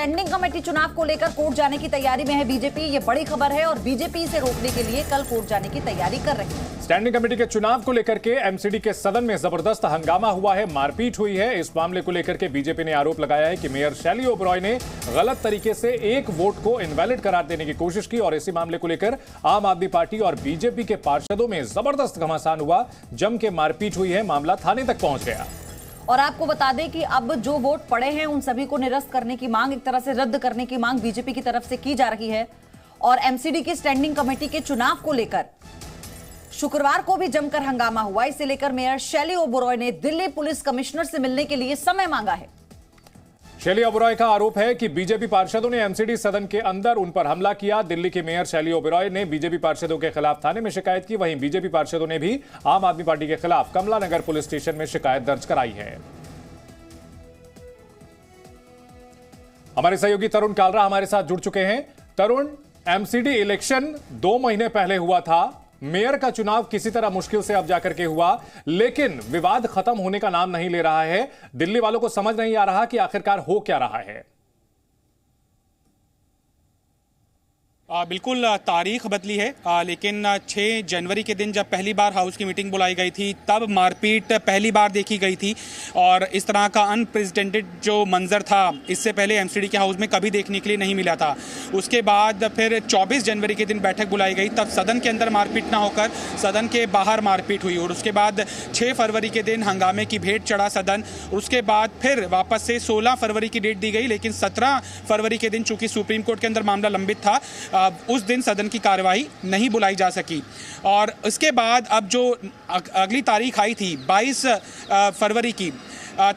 Standing committee चुनाव को लेकर कोर्ट जाने की तैयारी में है बीजेपी। ये बड़ी खबर है और बीजेपी इसे रोकने के लिए कल कोर्ट जाने की तैयारी कर रही है। स्टैंडिंग कमेटी के चुनाव को लेकर के एमसीडी के सदन में जबरदस्त हंगामा हुआ है, मारपीट हुई है। इस मामले को लेकर के बीजेपी ने आरोप लगाया है कि मेयर शैली ओबरॉय ने गलत तरीके से एक वोट को इनवैलिड करार देने की कोशिश की और इसी मामले को लेकर आम आदमी पार्टी और बीजेपी के पार्षदों में जबरदस्त घमासान हुआ, जम के मारपीट हुई है, मामला थाने तक पहुंच गया। और आपको बता दें कि अब जो वोट पड़े हैं उन सभी को निरस्त करने की मांग, एक तरह से रद्द करने की मांग बीजेपी की तरफ से की जा रही है। और एमसीडी की स्टैंडिंग कमेटी के चुनाव को लेकर शुक्रवार को भी जमकर हंगामा हुआ। इसे लेकर मेयर शैली ओबरॉय ने दिल्ली पुलिस कमिश्नर से मिलने के लिए समय मांगा है। शैली ओबरॉय का आरोप है कि बीजेपी पार्षदों ने एमसीडी सदन के अंदर उन पर हमला किया। दिल्ली के मेयर शैली ओबरॉय ने बीजेपी पार्षदों के खिलाफ थाने में शिकायत की। वहीं बीजेपी पार्षदों ने भी आम आदमी पार्टी के खिलाफ कमला नगर पुलिस स्टेशन में शिकायत दर्ज कराई है। हमारे सहयोगी तरुण कालरा हमारे साथ जुड़ चुके हैं। तरुण, एमसीडी इलेक्शन 2 महीने पहले हुआ था, मेयर का चुनाव किसी तरह मुश्किल से अब जाकर के हुआ, लेकिन विवाद खत्म होने का नाम नहीं ले रहा है। दिल्ली वालों को समझ नहीं आ रहा कि आखिरकार हो क्या रहा है। बिल्कुल तारीख बदली है, लेकिन 6 जनवरी के दिन जब पहली बार हाउस की मीटिंग बुलाई गई थी तब मारपीट पहली बार देखी गई थी और इस तरह का अनप्रेसिडेंटेड जो मंजर था इससे पहले एमसीडी के हाउस में कभी देखने के लिए नहीं मिला था। उसके बाद फिर 24 जनवरी के दिन बैठक बुलाई गई, तब सदन के अंदर मारपीट ना होकर सदन के बाहर मारपीट हुई और उसके बाद 6 फरवरी के दिन हंगामे की भेंट चढ़ा सदन। उसके बाद फिर वापस से 16 फरवरी की डेट दी गई, लेकिन 17 फरवरी के दिन चूंकि सुप्रीम कोर्ट के अंदर मामला लंबित था, उस दिन सदन की कार्यवाही नहीं बुलाई जा सकी। और उसके बाद अब जो अगली तारीख आई थी 22 फरवरी की,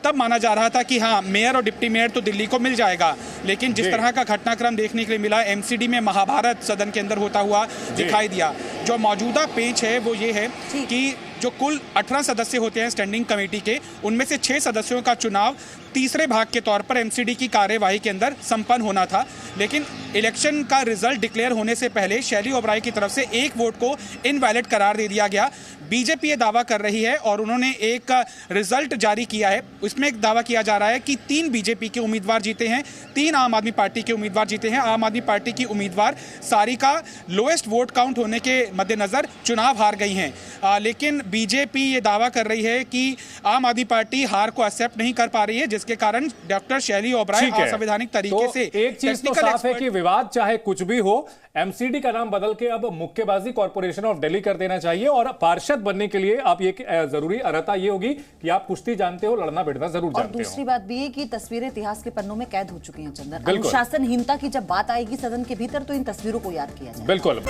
तब माना जा रहा था कि हाँ, मेयर और डिप्टी मेयर तो दिल्ली को मिल जाएगा, लेकिन जिस तरह का घटनाक्रम देखने के लिए मिला, एमसीडी में महाभारत सदन के अंदर होता हुआ दिखाई दिया। जो मौजूदा पेच है वो ये है कि जो कुल 18 सदस्य होते हैं स्टैंडिंग कमेटी के, उनमें से 6 सदस्यों का चुनाव तीसरे भाग के तौर पर एमसीडी की कार्यवाही के अंदर संपन्न होना था, लेकिन इलेक्शन का रिजल्ट डिक्लेयर होने से पहले शैली ओबरॉय की तरफ से एक वोट को इनवैलिड करार दे दिया गया। बीजेपी ये दावा कर रही है और उन्होंने एक रिजल्ट जारी किया है, उसमें एक दावा किया जा रहा है कि 3 बीजेपी के उम्मीदवार जीते हैं, 3 आम आदमी पार्टी के उम्मीदवार जीते हैं। आम आदमी पार्टी की उम्मीदवार सारिका लोएस्ट वोट काउंट होने के मद्देनजर चुनाव हार गई हैं, लेकिन बीजेपी ये दावा कर रही है कि आम आदमी पार्टी हार को एक्सेप्ट नहीं कर पा रही है, जिसके कारण डॉक्टर शैली ओबरॉय असंवैधानिक तरीके से एक चीज तो साफ है कि विवाद चाहे कुछ भी हो, एमसीडी का नाम बदल के अब मुक्केबाजी कॉर्पोरेशन ऑफ दिल्ली कर देना चाहिए और पार्षद बनने के लिए आप ये जरूरी अर्हता ये होगी कि आप कुश्ती जानते हो, लड़ना भिड़ना जरूर जानते हो। और दूसरी बात भी है कि तस्वीरें इतिहास के पन्नों में कैद हो चुकी हैं चंदन। अनुशासनहीनता की जब बात आएगी सदन के भीतर तो इन तस्वीरों को याद किया जाए। बिल्कुल।